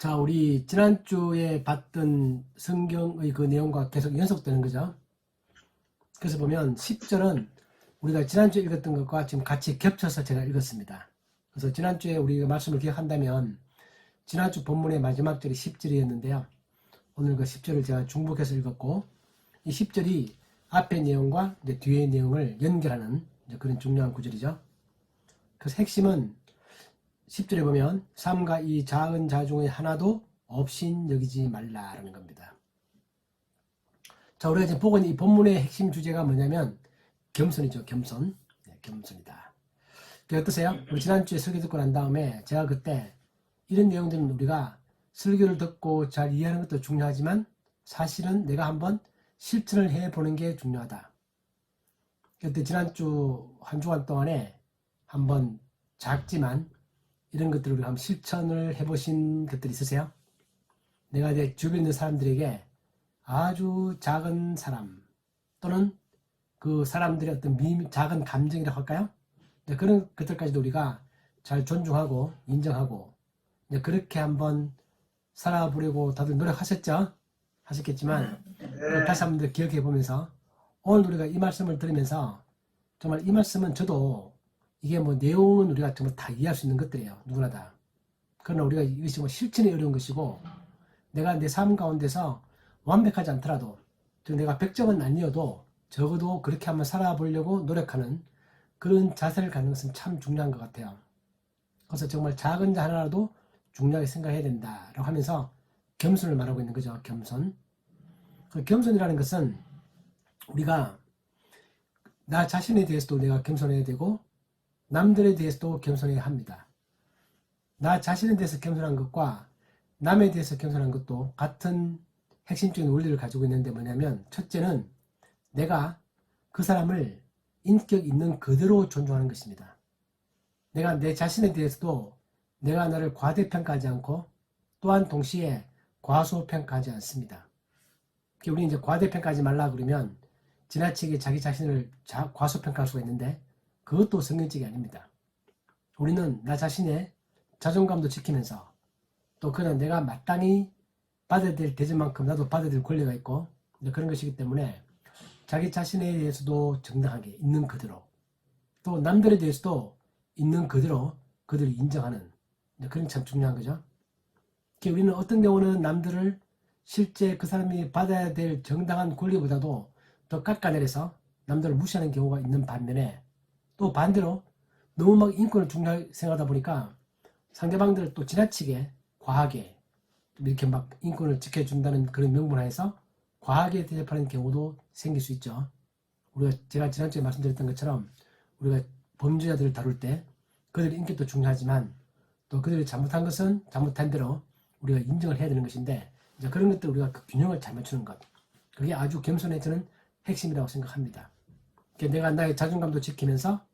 자, 우리 지난주에 봤던 성경의 그 내용과 계속 연속되는 거죠. 그래서 보면 10절은 우리가 지난주에 읽었던 것과 지금 같이 겹쳐서 제가 읽었습니다. 그래서 지난주에 우리가 말씀을 기억한다면 지난주 본문의 마지막 절이 10절이었는데요. 오늘 그 10절을 제가 중복해서 읽었고, 이 10절이 앞의 내용과 이제 뒤의 내용을 연결하는 그런 중요한 구절이죠. 그래서 핵심은 10절에 보면 삼가 이 작은 자 중에 하나도 없인 여기지 말라라는 겁니다. 자, 우리가 지금 보고 있는 이 본문의 핵심 주제가 뭐냐면 겸손이죠. 겸손. 네, 겸손이다. 어떠세요? 우리 지난주에 설교 듣고 난 다음에 제가 그때 이런 내용들은 우리가 설교를 듣고 잘 이해하는 것도 중요하지만 사실은 내가 한번 실천을 해보는 게 중요하다. 그때 지난주 한 주간 동안에 한번 작지만 이런 것들을 우리가 한번 실천을 해보신 것들이 있으세요? 내가 이제 주변에 있는 사람들에게 아주 작은 사람 또는 그 사람들의 어떤 작은 감정이라고 할까요? 그런 것들까지도 우리가 잘 존중하고 인정하고 그렇게 한번 살아보려고 다들 노력하셨죠? 하셨겠지만 다시 한번 기억해 보면서 오늘 우리가 이 말씀을 들으면서 정말 이 말씀은 저도 이게 뭐 내용은 우리가 정말 다 이해할 수 있는 것들이에요. 누구나 다. 그러나 우리가 이것이 뭐 실천이 어려운 것이고 내가 내 삶 가운데서 완벽하지 않더라도 내가 100점은 아니어도 적어도 그렇게 한번 살아보려고 노력하는 그런 자세를 갖는 것은 참 중요한 것 같아요. 그래서 정말 작은 자 하나라도 중요하게 생각해야 된다라고 하면서 겸손을 말하고 있는 거죠. 겸손. 그 겸손이라는 것은 우리가 나 자신에 대해서도 내가 겸손해야 되고 남들에 대해서도 겸손해야 합니다. 나 자신에 대해서 겸손한 것과 남에 대해서 겸손한 것도 같은 핵심적인 원리를 가지고 있는데 뭐냐면 첫째는 내가 그 사람을 인격 있는 그대로 존중하는 것입니다. 내가 내 자신에 대해서도 내가 나를 과대평가하지 않고 또한 동시에 과소평가하지 않습니다. 우리 이제 과대평가하지 말라 그러면 지나치게 자기 자신을 과소평가할 수가 있는데 그것도 성경적이 아닙니다. 우리는 나 자신의 자존감도 지키면서 또 그냥 내가 마땅히 받아야 될 대접만큼 나도 받아야 될 권리가 있고 그런 것이기 때문에 자기 자신에 대해서도 정당하게 있는 그대로 또 남들에 대해서도 있는 그대로 그들을 인정하는 그런 게 참 중요한 거죠. 우리는 어떤 경우는 남들을 실제 그 사람이 받아야 될 정당한 권리보다도 더 깎아내려서 남들을 무시하는 경우가 있는 반면에 또 반대로 너무 막 인권을 중요하게 생각하다 보니까 상대방들을 또 지나치게 과하게 이렇게 막 인권을 지켜준다는 그런 명분 하에서 과하게 대접하는 경우도 생길 수 있죠. 제가 지난주에 말씀드렸던 것처럼 우리가 범죄자들을 다룰 때 그들의 인격도 중요하지만 또 그들이 잘못한 것은 잘못한 대로 우리가 인정을 해야 되는 것인데 이제 그런 것들 우리가 그 균형을 잘 맞추는 것 그게 아주 겸손의 저는 핵심이라고 생각합니다. 내가 나의 자존감도 지키면서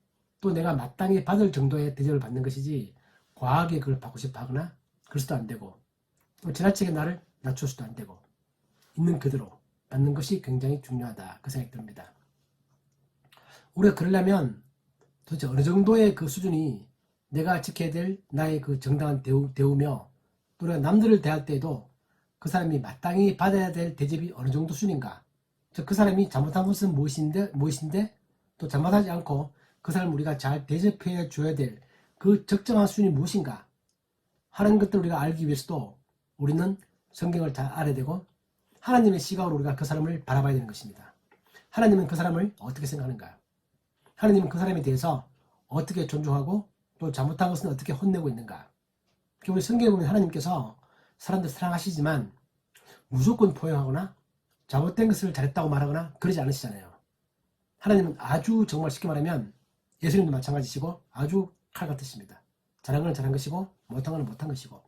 또 내가 마땅히 받을 정도의 대접을 받는 것이지 과하게 그걸 받고 싶어 하거나 그래서도 안 되고 또 지나치게 나를 낮춰서도 안 되고 있는 그대로 받는 것이 굉장히 중요하다 그 생각이 듭니다. 우리가 그러려면 도대체 어느 정도의 그 수준이 내가 지켜야 될 나의 그 정당한 대우며 또 우리가 남들을 대할 때에도 그 사람이 마땅히 받아야 될 대접이 어느 정도 수준인가 즉 그 사람이 잘못한 것은 무엇인데 또 잘못하지 않고 그 사람을 우리가 잘 대접해 줘야 될 그 적정한 수준이 무엇인가 하는 것들을 우리가 알기 위해서도 우리는 성경을 잘 알아야 되고 하나님의 시각으로 우리가 그 사람을 바라봐야 되는 것입니다. 하나님은 그 사람을 어떻게 생각하는가? 하나님은 그 사람에 대해서 어떻게 존중하고 또 잘못한 것은 어떻게 혼내고 있는가? 우리 성경에 보면 하나님께서 사람들 사랑하시지만 무조건 포용하거나 잘못된 것을 잘했다고 말하거나 그러지 않으시잖아요. 하나님은 아주 정말 쉽게 말하면 예수님도 마찬가지시고 아주 칼 같으십니다. 잘한 건 잘한 것이고 못한 건 못한 것이고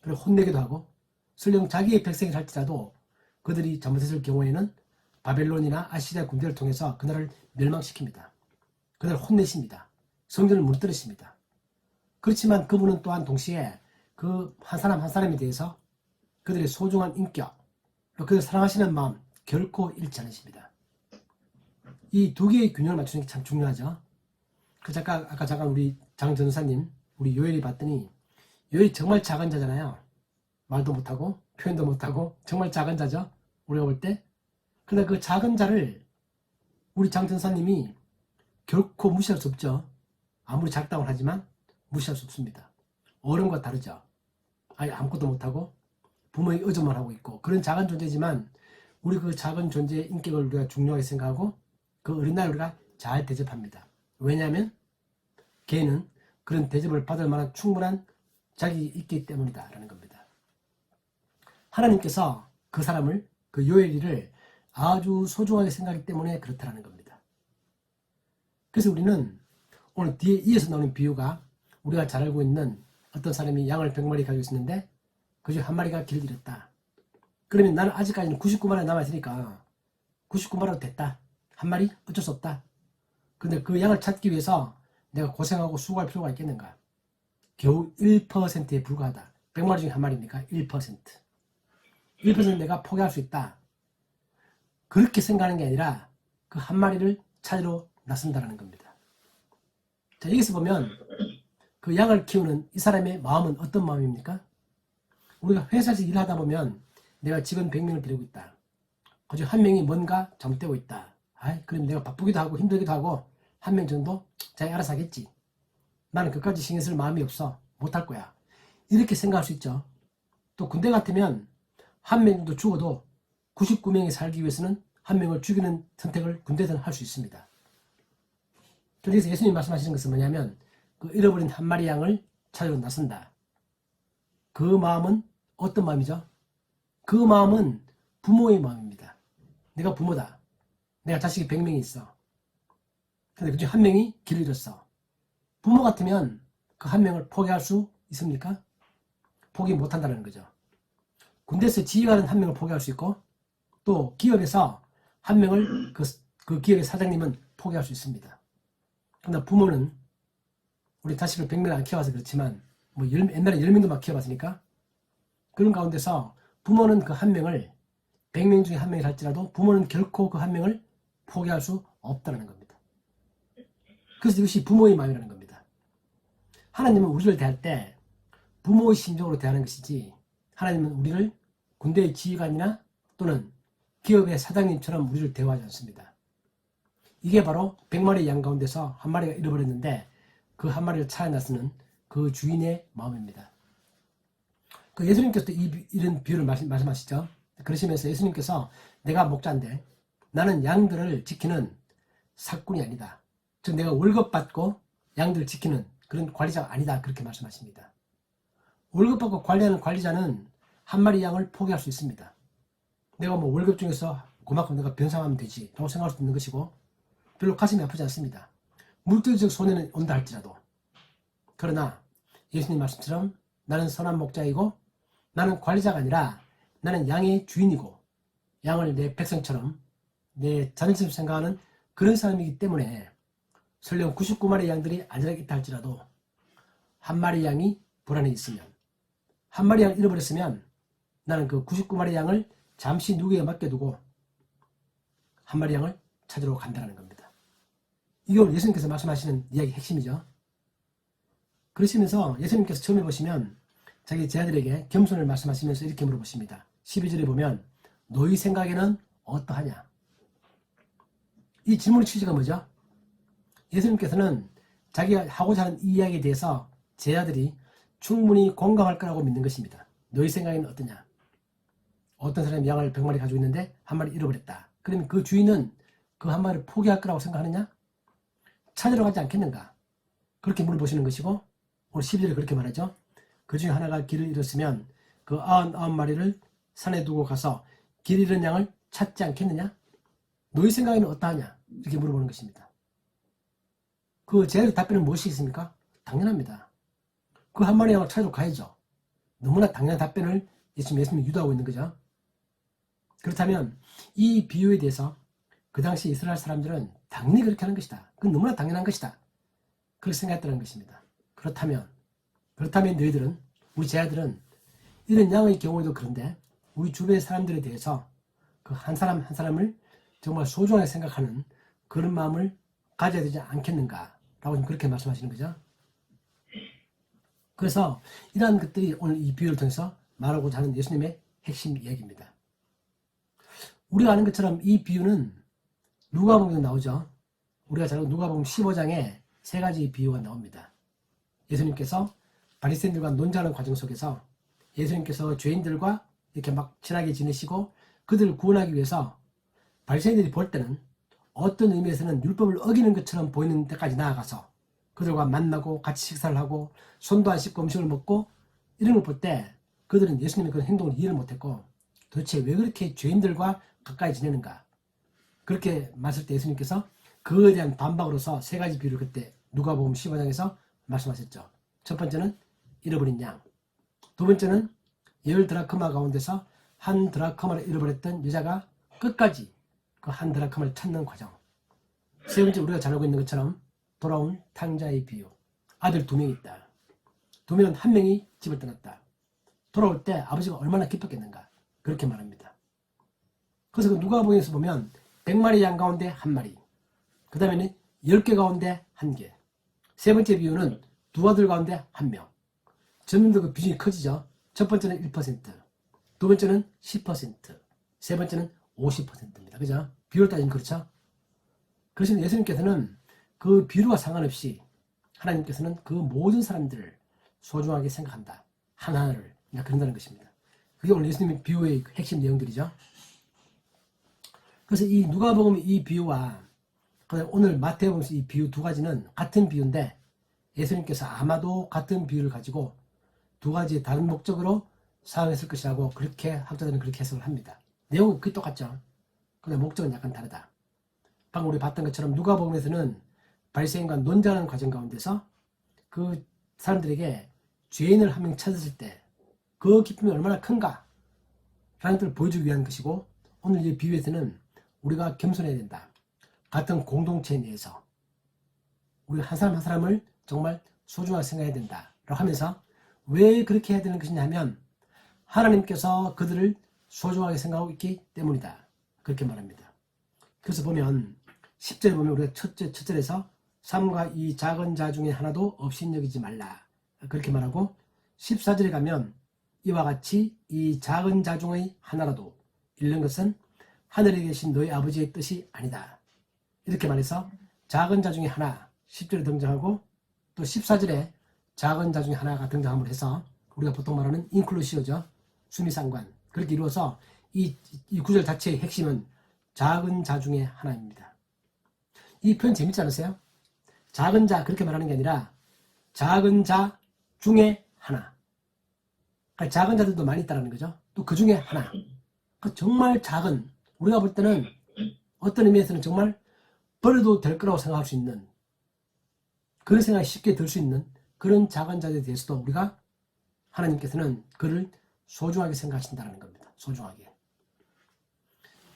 그리고 혼내기도 하고 설령 자기의 백성이 살지라도 그들이 잘못했을 경우에는 바벨론이나 아시리아 군대를 통해서 그날을 멸망시킵니다. 그날을 혼내십니다. 성전을 무너뜨리십니다. 그렇지만 그분은 또한 동시에 그 한 사람 한 사람에 대해서 그들의 소중한 인격 또 그들을 사랑하시는 마음 결코 잃지 않으십니다. 이 두 개의 균형을 맞추는 게 참 중요하죠. 아까 잠깐 우리 장 전사님 우리 요엘이 봤더니 요엘이 정말 작은 자잖아요. 말도 못하고 표현도 못하고 정말 작은 자죠. 우리가 볼 때. 그러나 그 작은 자를 우리 장전사님이 결코 무시할 수 없죠. 아무리 작다고 하지만 무시할 수 없습니다. 어른과 다르죠. 아예 아무것도 못하고 부모의 의존만 하고 있고 그런 작은 존재지만 우리 그 작은 존재의 인격을 우리가 중요하게 생각하고 그 어린 나이를 우리가 잘 대접합니다. 왜냐하면 걔는 그런 대접을 받을 만한 충분한 자격이 있기 때문이다 라는 겁니다. 하나님께서 그 사람을, 그 요엘이를 아주 소중하게 생각하기 때문에 그렇다는 겁니다. 그래서 우리는 오늘 뒤에 이어서 나오는 비유가 우리가 잘 알고 있는 어떤 사람이 양을 100마리 가지고 있었는데 그중 한 마리가 길을 잃었다. 그러면 나는 아직까지는 99마리 남아있으니까 99마리로 됐다. 한 마리? 어쩔 수 없다. 근데 그 양을 찾기 위해서 내가 고생하고 수고할 필요가 있겠는가? 겨우 1%에 불과하다. 100마리 중에 한 마리니까 1%. 1% 내가 포기할 수 있다. 그렇게 생각하는 게 아니라 그 한 마리를 찾으러 나선다라는 겁니다. 자, 여기서 보면 그 양을 키우는 이 사람의 마음은 어떤 마음입니까? 우리가 회사에서 일하다 보면 내가 직원 100명을 데리고 있다. 그중 한 명이 뭔가 잘못되고 있다. 그럼 내가 바쁘기도 하고 힘들기도 하고 한 명 정도 자기 알아서 하겠지. 나는 그까지 신경 쓸 마음이 없어. 못할 거야. 이렇게 생각할 수 있죠. 또 군대 같으면 한 명 정도 죽어도 99명이 살기 위해서는 한 명을 죽이는 선택을 군대에서는 할 수 있습니다. 그래서 예수님이 말씀하시는 것은 뭐냐면 그 잃어버린 한 마리 양을 찾으러 나선다. 그 마음은 어떤 마음이죠? 그 마음은 부모의 마음입니다. 내가 부모다. 내가 자식이 100명이 있어. 근데 그중 한 명이 길을 잃었어. 부모 같으면 그 한 명을 포기할 수 있습니까? 포기 못한다는 거죠. 군대에서 지휘관은 한 명을 포기할 수 있고 또 기업에서 한 명을 그 기업의 사장님은 포기할 수 있습니다. 그러나 부모는 우리 자식을 100명 안 키워서 그렇지만 옛날에 10명도 막 키워봤으니까 그런 가운데서 부모는 그 한 명을 100명 중에 한 명이 할지라도 부모는 결코 그 한 명을 포기할 수 없다는 겁니다. 그래서 이것이 부모의 마음이라는 겁니다. 하나님은 우리를 대할 때 부모의 심정으로 대하는 것이지 하나님은 우리를 군대의 지휘관이나 또는 기업의 사장님처럼 우리를 대화하지 않습니다. 이게 바로 100마리 양 가운데서 한 마리가 잃어버렸는데 그 한 마리를 찾아 나서는 그 주인의 마음입니다. 그 예수님께서도 이런 비유를 말씀하시죠. 그러시면서 예수님께서 내가 목자인데 나는 양들을 지키는 사꾼이 아니다. 즉 내가 월급 받고 양들을 지키는 그런 관리자가 아니다. 그렇게 말씀하십니다. 월급 받고 관리하는 관리자는 한 마리 양을 포기할 수 있습니다. 내가 월급 중에서 그만큼 내가 변상하면 되지 라고 생각할 수 있는 것이고 별로 가슴이 아프지 않습니다. 물질적 손해는 온다 할지라도. 그러나 예수님 말씀처럼 나는 선한 목자이고 나는 관리자가 아니라 나는 양의 주인이고 양을 내 백성처럼 내 자녀처럼 생각하는 그런 사람이기 때문에 설령 99마리 양들이 안전하게 있다 할지라도 한 마리 양이 불안해 있으면 한 마리 양을 잃어버렸으면 나는 그 99마리 양을 잠시 누구에게 맡겨두고 한 마리 양을 찾으러 간다는 겁니다. 이게 오늘 예수님께서 말씀하시는 이야기의 핵심이죠. 그러시면서 예수님께서 처음에 보시면 자기 제자들에게 겸손을 말씀하시면서 이렇게 물어보십니다. 12절에 보면 너희 생각에는 어떠하냐? 이 질문의 취지가 뭐죠? 예수님께서는 자기가 하고자 하는 이 이야기에 대해서 제자들이 충분히 공감할 거라고 믿는 것입니다. 너희 생각에는 어떠냐? 어떤 사람이 양을 100마리 가지고 있는데 한 마리 잃어버렸다. 그러면 그 주인은 그 한 마리를 포기할 거라고 생각하느냐? 찾으러 가지 않겠는가? 그렇게 물어보시는 것이고 오늘 12절에 그렇게 말하죠. 그 중에 하나가 길을 잃었으면 그 99마리를 산에 두고 가서 길 잃은 양을 찾지 않겠느냐? 너희 생각에는 어떠하냐? 이렇게 물어보는 것입니다. 그 제자의 답변은 무엇이 있습니까? 당연합니다. 그 한 마리 양을 찾으러 가야죠. 너무나 당연한 답변을 예수님이 유도하고 있는 거죠. 그렇다면 이 비유에 대해서 그 당시 이스라엘 사람들은 당연히 그렇게 하는 것이다. 그건 너무나 당연한 것이다. 그렇게 생각했다는 것입니다. 그렇다면 너희들은, 우리 제자들은 이런 양의 경우에도 그런데 우리 주변의 사람들에 대해서 그 한 사람 한 사람을 정말 소중하게 생각하는 그런 마음을 가져야 되지 않겠는가 라고 그렇게 말씀하시는 거죠. 그래서 이러한 것들이 오늘 이 비유를 통해서 말하고자 하는 예수님의 핵심 이야기입니다. 우리가 아는 것처럼 이 비유는 누가복음에 나오죠. 우리가 잘 아는 누가복음 15장에 세 가지 비유가 나옵니다. 예수님께서 바리새인들과 논쟁하는 과정 속에서 예수님께서 죄인들과 이렇게 막 친하게 지내시고 그들을 구원하기 위해서 바리새인들이 볼 때는 어떤 의미에서는 율법을 어기는 것처럼 보이는 데까지 나아가서 그들과 만나고 같이 식사를 하고 손도 안 씻고 음식을 먹고 이런 걸 볼 때 그들은 예수님의 그런 행동을 이해를 못했고 도대체 왜 그렇게 죄인들과 가까이 지내는가, 그렇게 말했을 때 예수님께서 그에 대한 반박으로서 세 가지 비유를 그때 누가복음 15장에서 말씀하셨죠. 첫 번째는 잃어버린 양, 두 번째는 10드라크마 가운데서 한 드라크마를 잃어버렸던 여자가 끝까지 그 한 드라크마를 찾는 과정, 세 번째 우리가 잘 알고 있는 것처럼 돌아온 탕자의 비유. 아들 2명이 있다. 2명은 한 명이 집을 떠났다. 돌아올 때 아버지가 얼마나 기뻤겠는가, 그렇게 말합니다. 그래서 그 누가복음에서 보면 100마리 양 가운데 1마리, 그 다음에는 10개 가운데 1개, 세 번째 비유는 2 아들 가운데 1명. 점점 더 그 비중이 커지죠. 첫 번째는 1%, 두 번째는 10%, 세 번째는 50%입니다. 그죠? 비율 따지면 그렇죠? 그래서 예수님께서는 그 비율과 상관없이 하나님께서는 그 모든 사람들을 소중하게 생각한다. 하나하나를 그런다는 것입니다. 그게 오늘 예수님의 비유의 핵심 내용들이죠. 그래서 이 누가복음 이 비유와 오늘 마태복음에서 이 비유 두 가지는 같은 비유인데 예수님께서 아마도 같은 비유를 가지고 두 가지 다른 목적으로 사용했을 것이라고 그렇게 학자들은 그렇게 해석을 합니다. 내용은 거의 똑같죠. 근데 목적은 약간 다르다. 방금 우리 봤던 것처럼 누가복음에서는 바리새인과 논쟁하는 과정 가운데서 그 사람들에게 죄인을 한 명 찾았을 때 그 기쁨이 얼마나 큰가 라는 것을 보여주기 위한 것이고, 오늘 이 비유에서는 우리가 겸손해야 된다. 같은 공동체 내에서 우리 한 사람 한 사람을 정말 소중하게 생각해야 된다 라고 하면서 왜 그렇게 해야 되는 것이냐 하면 하나님께서 그들을 소중하게 생각하고 있기 때문이다, 그렇게 말합니다. 그래서 보면 10절에 보면 우리가 첫 절에서 삼가 이 작은 자 중에 하나도 없인 여기지 말라, 그렇게 말하고 14절에 가면 이와 같이 이 작은 자 중의 하나라도 잃는 것은 하늘에 계신 너희 아버지의 뜻이 아니다, 이렇게 말해서 작은 자 중에 하나 10절에 등장하고 또 14절에 작은 자 중에 하나가 등장함으로 해서 우리가 보통 말하는 인클루시오죠. 수미상관, 그렇게 이루어서 이 구절 자체의 핵심은 작은 자 중에 하나입니다. 이 표현 재밌지 않으세요? 작은 자 그렇게 말하는 게 아니라 작은 자 중에 하나. 그러니까 작은 자들도 많이 있다는 거죠. 또 그 중에 하나. 그러니까 정말 작은, 우리가 볼 때는 어떤 의미에서는 정말 버려도 될 거라고 생각할 수 있는, 그런 생각이 쉽게 들 수 있는 그런 작은 자들에 대해서도 우리가 하나님께서는 그를 소중하게 생각하신다는 겁니다. 소중하게.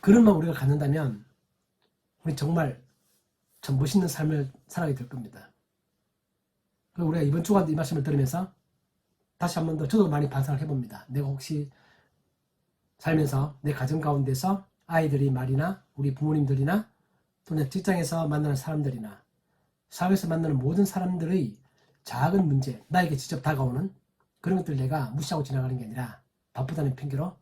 그런 마음 우리가 갖는다면 우리 정말 참 멋있는 삶을 살아가게 될 겁니다. 그리고 우리가 이번 주간 이 말씀을 들으면서 다시 한 번 더 저도 많이 반성을 해봅니다. 내가 혹시 살면서 내 가정 가운데서 아이들이 말이나 우리 부모님들이나 또 내 직장에서 만나는 사람들이나 사회에서 만나는 모든 사람들의 작은 문제, 나에게 직접 다가오는 그런 것들 내가 무시하고 지나가는 게 아니라, 바쁘다는 핑계로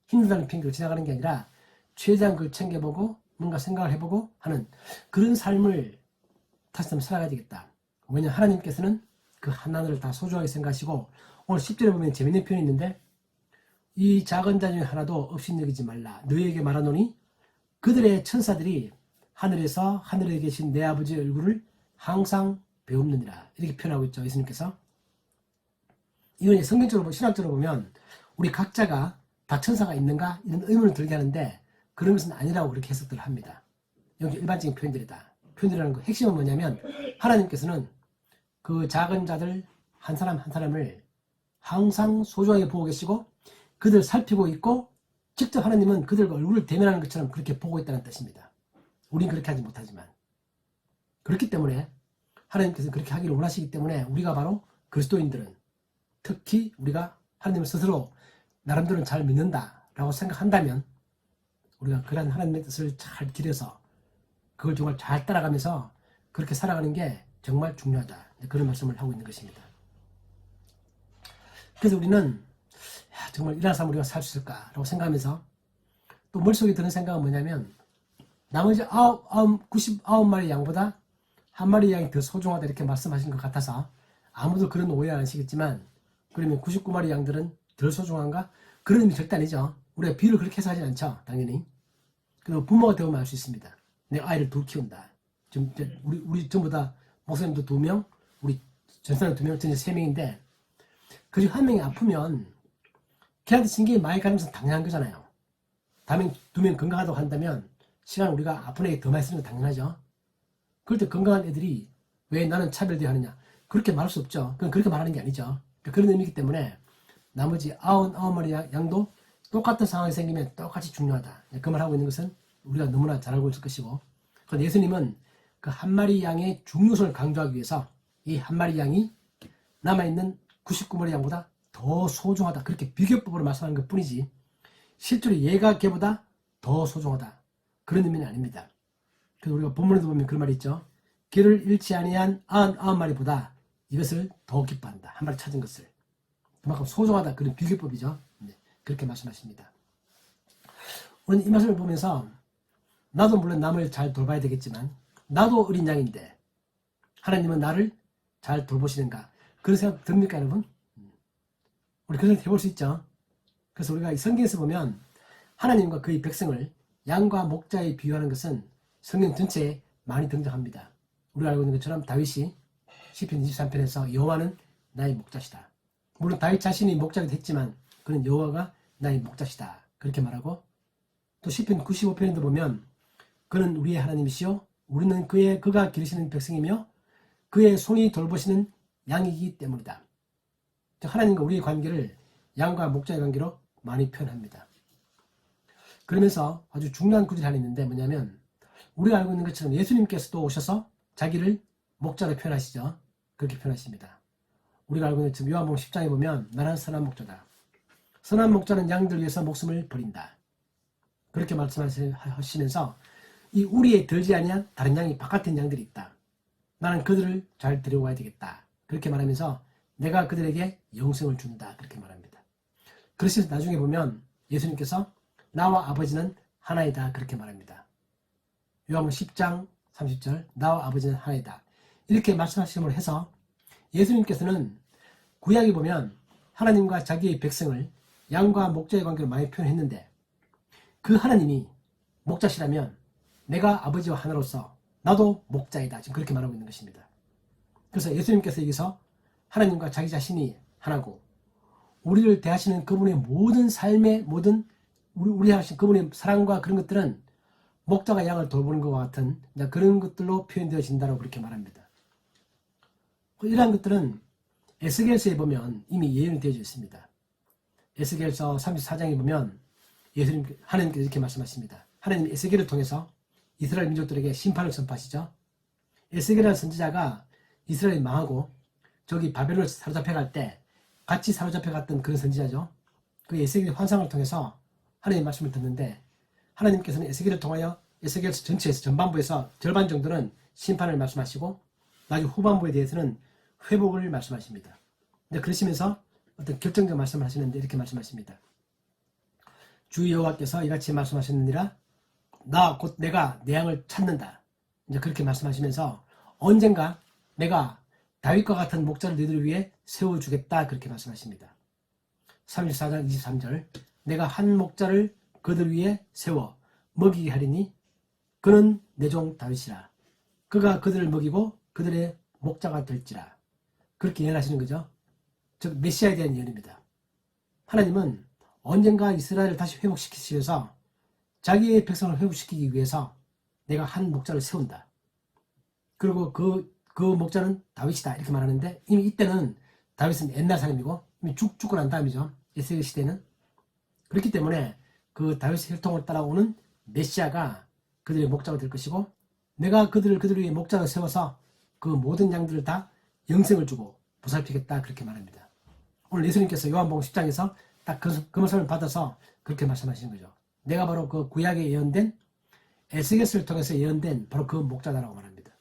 힘들다는 핑계로 지나가는 게 아니라 최대한 그걸 챙겨보고 뭔가 생각을 해보고 하는 그런 삶을 다시 한번 살아가야 되겠다. 왜냐하면 하나님께서는 그 하나를 다 소중하게 생각하시고, 오늘 10절에 보면 재밌는 표현이 있는데 이 작은 자 중에 하나도 없인 여기지 말라. 너희에게 말하노니 그들의 천사들이 하늘에서 하늘에 계신 내 아버지의 얼굴을 항상 배웁느니라, 이렇게 표현하고 있죠. 예수님께서. 이건 성경적으로 신학적으로 보면 우리 각자가 다 천사가 있는가 이런 의문을 들게 하는데 그런 것은 아니라고 그렇게 해석들을 합니다. 여기 일반적인 표현들이다. 표현이라는 거 핵심은 뭐냐면 하나님께서는 그 작은 자들 한 사람 한 사람을 항상 소중하게 보고 계시고 그들을 살피고 있고 직접 하나님은 그들과 얼굴을 대면하는 것처럼 그렇게 보고 있다는 뜻입니다. 우린 그렇게 하지 못하지만, 그렇기 때문에 하나님께서 그렇게 하기를 원하시기 때문에 우리가 바로 그리스도인들은, 특히 우리가 하나님을 스스로 나름대로 잘 믿는다라고 생각한다면 우리가 그런 하나님의 뜻을 잘 기려서 그걸 정말 잘 따라가면서 그렇게 살아가는 게 정말 중요하다, 그런 말씀을 하고 있는 것입니다. 그래서 우리는 야, 정말 이런 삶을 우리가 살 수 있을까라고 생각하면서 또 머릿속에 드는 생각은 뭐냐면 나머지 99마리 양보다 한 마리 양이 더 소중하다 이렇게 말씀하신 것 같아서 아무도 그런 오해 안 하시겠지만 그러면 99마리 양들은 덜 소중한가? 그런 의미 절대 아니죠. 우리가 비유를 그렇게 해서 하진 않죠. 당연히. 그리고 부모가 되면 알 수 있습니다. 내가 아이를 둘 키운다. 지금 우리 전부 다 목사님도 2명, 우리 전사님 2명, 전체 3명인데 그중 한 명이 아프면 걔한테 신경이 많이 가는 것은 당연한 거잖아요. 다음에 2명 건강하다고 한다면 시간 우리가 아픈 애가 더 많이 쓰는 건 당연하죠. 그럴 때 건강한 애들이 왜 나는 차별대하느냐? 그렇게 말할 수 없죠. 그건 그렇게 말하는 게 아니죠. 그런 의미이기 때문에 나머지 99마리 양도 똑같은 상황이 생기면 똑같이 중요하다. 그 말하고 있는 것은 우리가 너무나 잘 알고 있을 것이고 그런데 예수님은 그 한 마리 양의 중요성을 강조하기 위해서 이 한 마리 양이 남아있는 99마리 양보다 더 소중하다. 그렇게 비교법으로 말씀하는 것 뿐이지 실제로 얘가 걔보다 더 소중하다. 그런 의미는 아닙니다. 그래서 우리가 본문에도 보면 그런 말이 있죠. 길을 잃지 아니한 99마리보다 이것을 더 기뻐한다. 한 마리 찾은 것을. 그만큼 소중하다. 그런 비교법이죠. 네, 그렇게 말씀하십니다. 오늘 이 말씀을 보면서 나도 물론 남을 잘 돌봐야 되겠지만 나도 어린 양인데 하나님은 나를 잘 돌보시는가? 그런 생각 듭니까 여러분? 우리 그런 생각 해볼 수 있죠. 그래서 우리가 이 성경에서 보면 하나님과 그의 백성을 양과 목자에 비유하는 것은 성경 전체에 많이 등장합니다. 우리가 알고 있는 것처럼 다윗이 시편 23편에서 여호와는 나의 목자시다. 물론 다윗 자신이 목자기도 했지만 그는 여호와가 나의 목자시다. 그렇게 말하고 또 시편 95편에도 보면 그는 우리의 하나님이시요 우리는 그가 기르시는 백성이며 그의 손이 돌보시는 양이기 때문이다. 하나님과 우리의 관계를 양과 목자의 관계로 많이 표현합니다. 그러면서 아주 중요한 구절이 하나 있는데 뭐냐면 우리가 알고 있는 것처럼 예수님께서도 오셔서 자기를 목자로 표현하시죠. 그렇게 표현하십니다. 우리가 알고 있는 것처럼 요한복음 10장에 보면 나는 선한 목자다. 선한 목자는 양들 위해서 목숨을 버린다. 그렇게 말씀하시면서 이 우리에 들지 아니한 다른 양이 바깥에 있는 양들이 있다. 나는 그들을 잘 데려와야 되겠다. 그렇게 말하면서 내가 그들에게 영생을 준다. 그렇게 말합니다. 그래서 나중에 보면 예수님께서 나와 아버지는 하나이다. 그렇게 말합니다. 요한복음 10장 30절 나와 아버지는 하나이다. 이렇게 말씀하심으로 해서 예수님께서는 구약에 보면 하나님과 자기의 백성을 양과 목자의 관계로 많이 표현했는데 그 하나님이 목자시라면 내가 아버지와 하나로서 나도 목자이다. 지금 그렇게 말하고 있는 것입니다. 그래서 예수님께서 여기서 하나님과 자기 자신이 하나고 우리를 대하시는 그분의 모든 삶의 모든 우리 하신 그분의 사랑과 그런 것들은 목자가 양을 돌보는 것과 같은 그런 것들로 표현되어진다고 그렇게 말합니다. 이러한 것들은 에스겔서에 보면 이미 예언이 되어져 있습니다. 에스겔서 34장에 보면 하나님께서 이렇게 말씀하십니다. 하나님 에스겔을 통해서 이스라엘 민족들에게 심판을 선포하시죠. 에스겔이라는 선지자가 이스라엘이 망하고 저기 바벨론을 사로잡혀갈 때 같이 사로잡혀갔던 그런 선지자죠. 그 에스겔의 환상을 통해서 하나님의 말씀을 듣는데 하나님께서는 에스겔을 통하여 에스겔 전체에서 전반부에서 절반 정도는 심판을 말씀하시고 나중에 후반부에 대해서는 회복을 말씀하십니다. 근데 그러시면서 어떤 결정적 말씀을 하시는데 이렇게 말씀하십니다. 주 여호와께서 이같이 말씀하셨느니라 나 곧 내가 내 양을 찾는다. 이제 그렇게 말씀하시면서 언젠가 내가 다윗과 같은 목자를 너희들 위해 세워주겠다. 그렇게 말씀하십니다. 34장 23절 내가 한 목자를 그들 위해 세워 먹이게 하리니 그는 내 종 다윗이라. 그가 그들을 먹이고 그들의 목자가 될지라. 그렇게 예언하시는 거죠. 즉 메시아에 대한 예언입니다. 하나님은 언젠가 이스라엘을 다시 회복시키시면서 자기의 백성을 회복시키기 위해서 내가 한 목자를 세운다. 그리고 그 목자는 다윗이다. 이렇게 말하는데 이미 이때는 다윗은 옛날 사람이고 이미 죽고 난 다음이죠. 에스겔 시대는. 그렇기 때문에 그 다윗의 혈통을 따라오는 메시아가 그들의 목자가 될 것이고 내가 그들 위해 목자를 세워서 그 모든 양들을 다 영생을 주고 보살피겠다. 그렇게 말합니다. 오늘 예수님께서 요한복음 10장에서 딱 그 말씀을 받아서 그렇게 말씀하시는 거죠. 내가 바로 그 구약에 예언된 에스겔서를 통해서 예언된 바로 그 목자다라고 말합니다.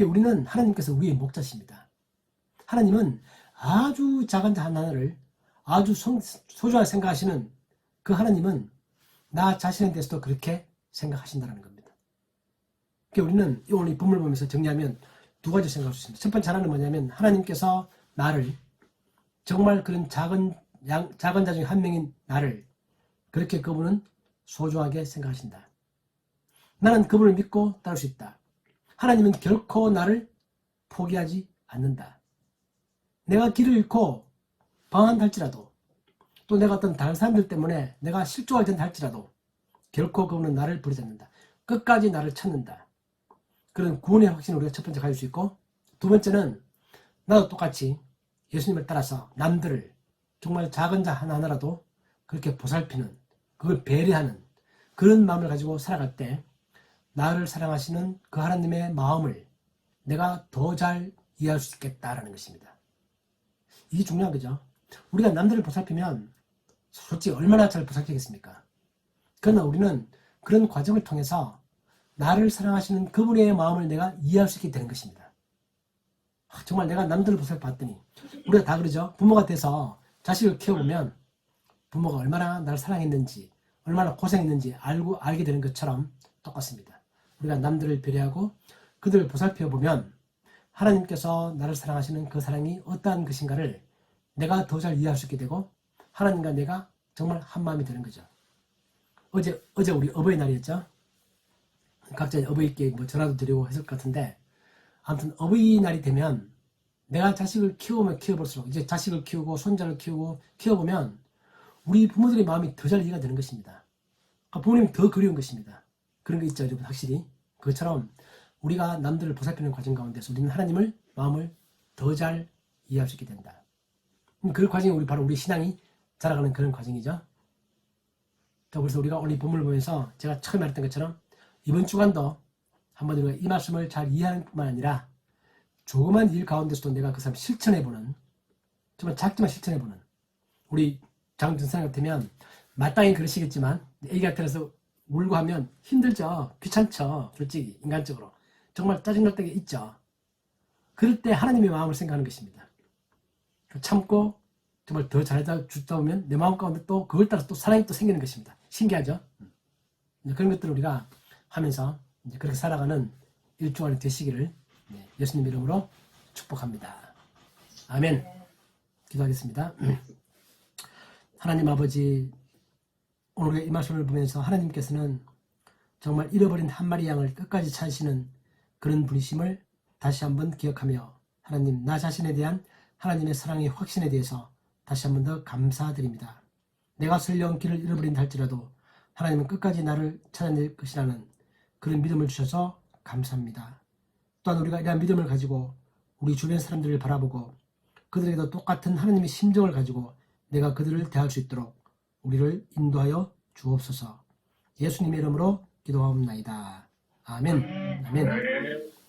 우리는 하나님께서 우리의 목자십니다. 하나님은 아주 작은 자 하나를 아주 소중하게 생각하시는 그 하나님은 나 자신에 대해서도 그렇게 생각하신다는 겁니다. 그러니까 우리는 오늘 이 본문을 보면서 정리하면 두 가지 생각할 수 있습니다. 첫 번째 하나는 뭐냐면 하나님께서 나를 정말 그런 작은 자 중에 한 명인 나를 그렇게 그분은 소중하게 생각하신다. 나는 그분을 믿고 따를 수 있다. 하나님은 결코 나를 포기하지 않는다. 내가 길을 잃고 방황한다 할지라도 또 내가 어떤 다른 사람들 때문에 내가 실족할 텐다 할지라도 결코 그분은 나를 버리지 않는다. 끝까지 나를 찾는다. 그런 구원의 확신을 우리가 첫 번째 가질 수 있고 두 번째는 나도 똑같이 예수님을 따라서 남들을 정말 작은 자 하나하나라도 그렇게 보살피는 그걸 배려하는 그런 마음을 가지고 살아갈 때 나를 사랑하시는 그 하나님의 마음을 내가 더 잘 이해할 수 있겠다라는 것입니다. 이게 중요한 거죠. 우리가 남들을 보살피면 솔직히 얼마나 잘 보살피겠습니까? 그러나 우리는 그런 과정을 통해서 나를 사랑하시는 그분의 마음을 내가 이해할 수 있게 되는 것입니다. 정말 내가 남들을 보살펴봤더니 우리가 다 그러죠. 부모가 돼서 자식을 키워보면 부모가 얼마나 나를 사랑했는지 얼마나 고생했는지 알게 되는 것처럼 똑같습니다. 우리가 남들을 배려하고 그들을 보살펴보면 하나님께서 나를 사랑하시는 그 사랑이 어떠한 것인가를 내가 더 잘 이해할 수 있게 되고 하나님과 내가 정말 한 마음이 되는 거죠. 어제 우리 어버이날이었죠. 각자 어버이께 전화도 드리고 했을 것 같은데 아무튼 어버이날이 되면 내가 자식을 키우면 키워볼수록 이제 자식을 키우고 손자를 키우고 키워보면 우리 부모들의 마음이 더 잘 이해가 되는 것입니다. 부모님이 더 그리운 것입니다. 그런 거 있죠, 여러분 확실히. 그것처럼 우리가 남들을 보살피는 과정 가운데서 우리는 하나님을 마음을 더 잘 이해할 수 있게 된다. 그 과정이 바로 우리 신앙이 자라가는 그런 과정이죠. 그래서 우리가 오늘 이 본문을 보면서 제가 처음에 말했던 것처럼 이번 주간도 한번 우리가 이 말씀을 잘 이해하는 뿐만 아니라 조그만 일 가운데서도 내가 그 사람 실천해보는 정말 작지만 실천해보는 우리 장준사님 같으면 마땅히 그러시겠지만 애기가 들어서 울고 하면 힘들죠. 귀찮죠. 솔직히 인간적으로 정말 짜증날 때가 있죠. 그럴 때 하나님의 마음을 생각하는 것입니다. 참고 정말 더 잘해다 주다 보면 내 마음 가운데 또 그걸 따라서 또 사랑이 또 생기는 것입니다. 신기하죠. 그런 것들을 우리가 하면서 이제 그렇게 살아가는 일주간이 되시기를 예수님 이름으로 축복합니다. 아멘. 기도하겠습니다. 하나님 아버지, 오늘 이 말씀을 보면서 하나님께서는 정말 잃어버린 한 마리 양을 끝까지 찾으시는 그런 분이심을 다시 한번 기억하며 하나님 나 자신에 대한 하나님의 사랑의 확신에 대해서 다시 한번 더 감사드립니다. 내가 설령 길을 잃어버린다 할지라도 하나님은 끝까지 나를 찾아낼 것이라는 그런 믿음을 주셔서 감사합니다. 또한 우리가 이러한 믿음을 가지고 우리 주변 사람들을 바라보고 그들에게도 똑같은 하나님의 심정을 가지고 내가 그들을 대할 수 있도록 우리를 인도하여 주옵소서. 예수님의 이름으로 기도하옵나이다. 아멘. 아멘.